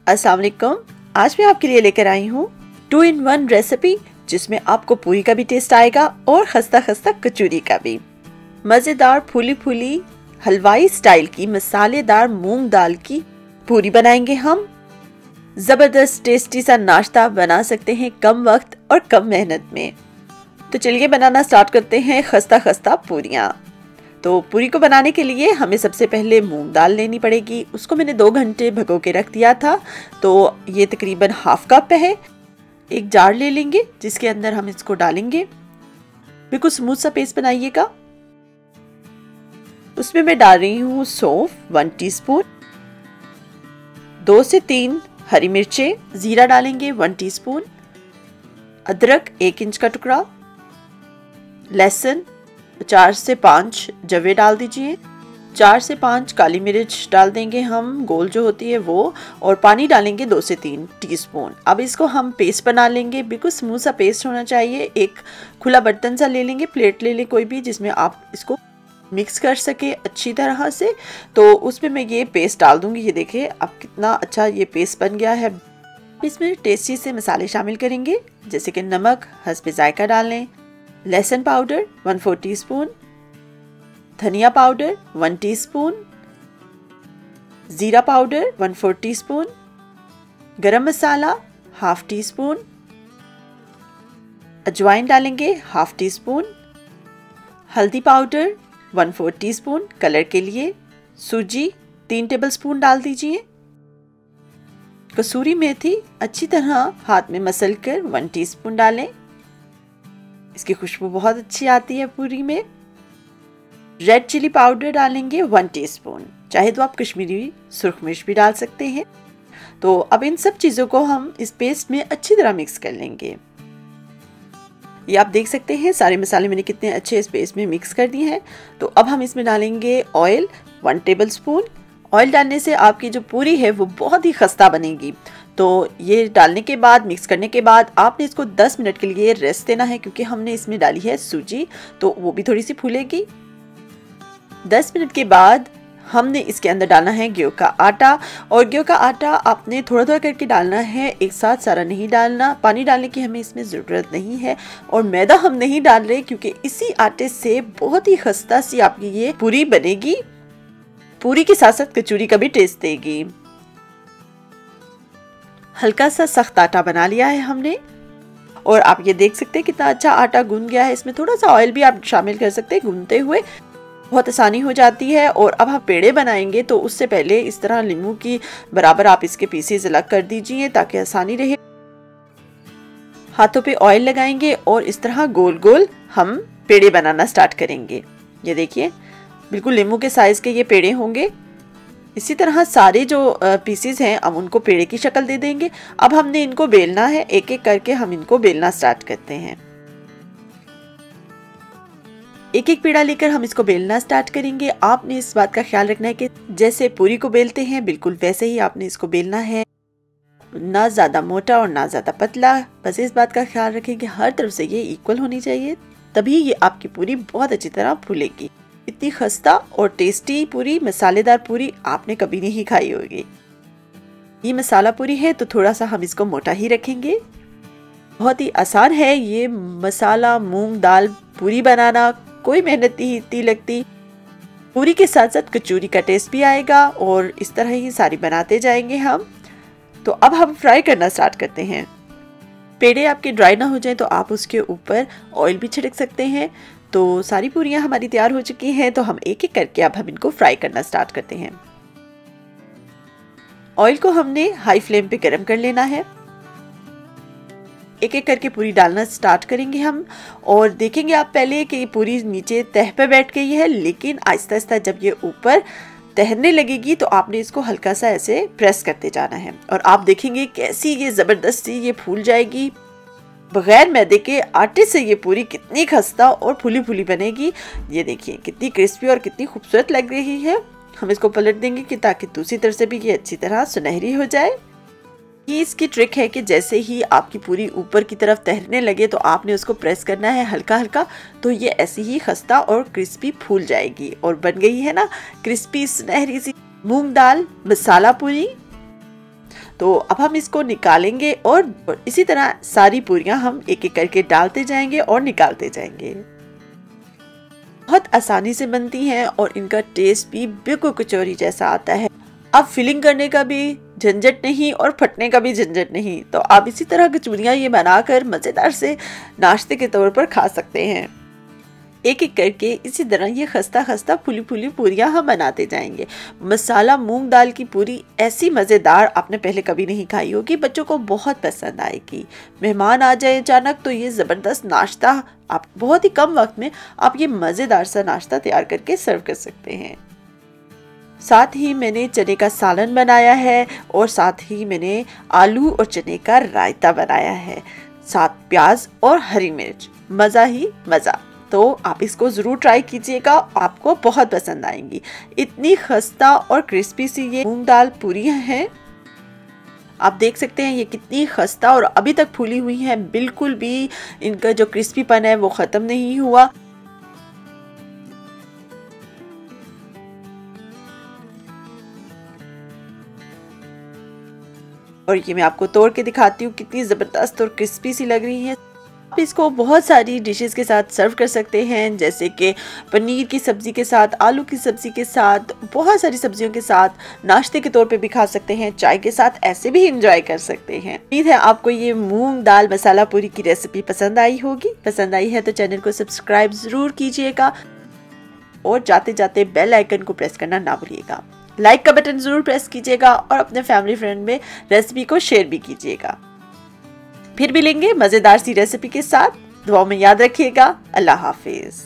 अस्सलाम वालेकुम। आज मैं आपके लिए लेकर आई हूँ 2 in 1 रेसिपी, जिसमें आपको पूरी का भी टेस्ट आएगा और खस्ता खस्ता कचौरी का भी। मज़ेदार फूली फूली हलवाई स्टाइल की मसालेदार मूंग दाल की पूरी बनाएंगे हम। ज़बरदस्त टेस्टी सा नाश्ता बना सकते हैं कम वक्त और कम मेहनत में। तो चलिए बनाना स्टार्ट करते हैं खस्ता खस्ता पूरियाँ। तो पूरी को बनाने के लिए हमें सबसे पहले मूंग दाल लेनी पड़ेगी। उसको मैंने 2 घंटे भिगो के रख दिया था, तो ये तकरीबन हाफ कप है। एक जार ले लेंगे जिसके अंदर हम इसको डालेंगे। बिल्कुल स्मूथ सा पेस्ट बनाइएगा। उसमें मैं डाल रही हूँ सौंफ 1 टीस्पून, 2 से 3 हरी मिर्चें, जीरा डालेंगे 1 टीस्पून, अदरक 1 इंच का टुकड़ा, लहसुन 4 से 5 जवे डाल दीजिए, 4 से 5 काली मिर्च डाल देंगे हम, गोल जो होती है वो, और पानी डालेंगे 2 से 3 टीस्पून। अब इसको हम पेस्ट बना लेंगे। बिल्कुल स्मूथ सा पेस्ट होना चाहिए। एक खुला बर्तन सा ले लेंगे, प्लेट ले लें कोई भी, जिसमें आप इसको मिक्स कर सके अच्छी तरह से। तो उसमें मैं ये पेस्ट डाल दूंगी। ये देखिए अब कितना अच्छा ये पेस्ट बन गया है। इसमें टेस्टी से मसाले शामिल करेंगे, जैसे कि नमक हस्बे जायका डाल लें, लहसुन पाउडर 1/4 टीस्पून, धनिया पाउडर 1 टीस्पून, जीरा पाउडर 1/4 टीस्पून, गरम मसाला 1/2 टीस्पून, अजवाइन डालेंगे 1/2 टीस्पून, हल्दी पाउडर 1/4 टीस्पून कलर के लिए, सूजी 3 टेबलस्पून डाल दीजिए, कसूरी मेथी अच्छी तरह हाथ में मसल कर 1 टीस्पून डालें। इसकी खुशबू बहुत अच्छी आती है पूरी में। रेड चिली पाउडर डालेंगे 1 टीस्पून, चाहे तो आप कश्मीरी सुर्ख मिर्च भी डाल सकते हैं। तो अब इन सब चीज़ों को हम इस पेस्ट में अच्छी तरह मिक्स कर लेंगे। ये आप देख सकते हैं सारे मसाले मैंने कितने अच्छे इस पेस्ट में मिक्स कर दिए हैं। तो अब हम इसमें डालेंगे ऑयल 1 टेबलस्पून। ऑयल डालने से आपकी जो पूरी है वो बहुत ही खस्ता बनेगी। तो ये डालने के बाद, मिक्स करने के बाद आपने इसको 10 मिनट के लिए रेस्ट देना है, क्योंकि हमने इसमें डाली है सूजी, तो वो भी थोड़ी सी फूलेगी। 10 मिनट के बाद हमने इसके अंदर डालना है गेहूं का आटा, और गेहूं का आटा आपने थोड़ा थोड़ा करके डालना है, एक साथ सारा नहीं डालना। पानी डालने की हमें इसमें ज़रूरत नहीं है, और मैदा हम नहीं डाल रहे क्योंकि इसी आटे से बहुत ही खस्ता सी आपकी ये पूरी बनेगी। पूरी के साथ साथ कचौरी का भी टेस्ट देगी। हल्का सा सख्त आटा बना लिया है हमने, और आप ये देख सकते हैं कितना अच्छा आटा गूंद गया है। इसमें थोड़ा सा ऑयल भी आप शामिल कर सकते हैं, गूंदते हुए बहुत आसानी हो जाती है। और अब हम पेड़े बनाएंगे, तो उससे पहले इस तरह नींबू की बराबर आप इसके पीसेस अलग कर दीजिए ताकि आसानी रहे। हाथों पे ऑयल लगाएंगे और इस तरह गोल गोल हम पेड़े बनाना स्टार्ट करेंगे। ये देखिए बिल्कुल नींबू के साइज के ये पेड़े होंगे। इसी तरह सारे जो पीसेस हैं हम उनको पेड़े की शक्ल दे देंगे। अब हमने इनको बेलना है, एक एक करके हम इनको बेलना स्टार्ट करते हैं। एक एक पेड़ा लेकर हम इसको बेलना स्टार्ट करेंगे। आपने इस बात का ख्याल रखना है कि जैसे पूरी को बेलते हैं बिल्कुल वैसे ही आपने इसको बेलना है, ना ज़्यादा मोटा और ना ज़्यादा पतला। बस इस बात का ख्याल रखें कि हर तरफ से ये इक्वल होनी चाहिए, तभी ये आपकी पूरी बहुत अच्छी तरह फूलेगी। इतनी खस्ता और टेस्टी पूरी, मसालेदार पूरी आपने कभी नहीं खाई होगी। ये मसाला पूरी है तो थोड़ा सा हम इसको मोटा ही रखेंगे। बहुत ही आसान है ये मसाला मूंग दाल पूरी बनाना, कोई मेहनत नहीं इतनी लगती। पूरी के साथ साथ कचौरी का टेस्ट भी आएगा, और इस तरह ही सारी बनाते जाएंगे हम। तो अब हम फ्राई करना स्टार्ट करते हैं। पेड़े आपके ड्राई ना हो जाए तो आप उसके ऊपर ऑयल भी छिड़क सकते हैं। तो सारी पूरियां हमारी तैयार हो चुकी हैं, तो हम एक एक करके अब हम इनको फ्राई करना स्टार्ट करते हैं। ऑयल को हमने हाई फ्लेम पे गरम कर लेना है। एक एक करके पूरी डालना स्टार्ट करेंगे हम, और देखेंगे आप पहले कि पूरी नीचे तह पे बैठ गई है, लेकिन आहिस्ता आहिस्ता जब ये ऊपर तैरने लगेगी तो आपने इसको हल्का सा ऐसे प्रेस करते जाना है, और आप देखेंगे कैसी ये ज़बरदस्त सी ये फूल जाएगी। बगैर मैदे के आटे से ये पूरी कितनी खस्ता और फूली फूली बनेगी। ये देखिए कितनी क्रिस्पी और कितनी खूबसूरत लग रही है। हम इसको पलट देंगे कि ताकि दूसरी तरफ से भी ये अच्छी तरह सुनहरी हो जाए। ये इसकी ट्रिक है कि जैसे ही आपकी पूरी ऊपर की तरफ तैरने लगे तो आपने उसको प्रेस करना है हल्का हल्का, तो ये ऐसी ही खस्ता और क्रिस्पी फूल जाएगी। और बन गई है ना क्रिस्पी सुनहरी सी मूंग दाल मसाला पूरी। तो अब हम इसको निकालेंगे और इसी तरह सारी पूरियां हम एक एक करके डालते जाएंगे और निकालते जाएंगे। बहुत आसानी से बनती हैं और इनका टेस्ट भी बिल्कुल कचौरी जैसा आता है। अब फिलिंग करने का भी झंझट नहीं और फटने का भी झंझट नहीं। तो आप इसी तरह कचौरियाँ ये बनाकर मज़ेदार से नाश्ते के तौर पर खा सकते हैं। एक एक करके इसी तरह ये खस्ता खस्ता फूली फूली पूरियाँ हम बनाते जाएंगे। मसाला मूंग दाल की पूरी ऐसी मज़ेदार आपने पहले कभी नहीं खाई होगी, बच्चों को बहुत पसंद आएगी। मेहमान आ जाए अचानक तो ये ज़बरदस्त नाश्ता आप बहुत ही कम वक्त में आप ये मज़ेदार सा नाश्ता तैयार करके सर्व कर सकते हैं। साथ ही मैंने चने का सालन बनाया है और साथ ही मैंने आलू और चने का रायता बनाया है, साथ प्याज और हरी मिर्च। मज़ा ही मज़ा। तो आप इसको ज़रूर ट्राई कीजिएगा, आपको बहुत पसंद आएंगी। इतनी खस्ता और क्रिस्पी सी ये मूंग दाल पूरियां हैं। आप देख सकते हैं ये कितनी खस्ता और अभी तक फूली हुई हैं, बिल्कुल भी इनका जो क्रिस्पीपन है वो ख़त्म नहीं हुआ। और ये मैं आपको तोड़ के दिखाती हूँ कितनी ज़बरदस्त और क्रिस्पी सी लग रही है। आप इसको बहुत सारी डिशेस के साथ सर्व कर सकते हैं, जैसे कि पनीर की सब्ज़ी के साथ, आलू की सब्ज़ी के साथ, बहुत सारी सब्जियों के साथ, नाश्ते के तौर पे भी खा सकते हैं, चाय के साथ ऐसे भी एंजॉय कर सकते हैं। उम्मीद है आपको ये मूंग दाल मसाला पूरी की रेसिपी पसंद आई होगी। पसंद आई है तो चैनल को सब्सक्राइब ज़रूर कीजिएगा और जाते जाते बेल आइकन को प्रेस करना ना भूलिएगा। लाइक का बटन ज़रूर प्रेस कीजिएगा और अपने फैमिली फ्रेंड में रेसिपी को शेयर भी कीजिएगा। फिर मिलेंगे मज़ेदार सी रेसिपी के साथ। दुआ में याद रखिएगा। अल्लाह हाफिज़।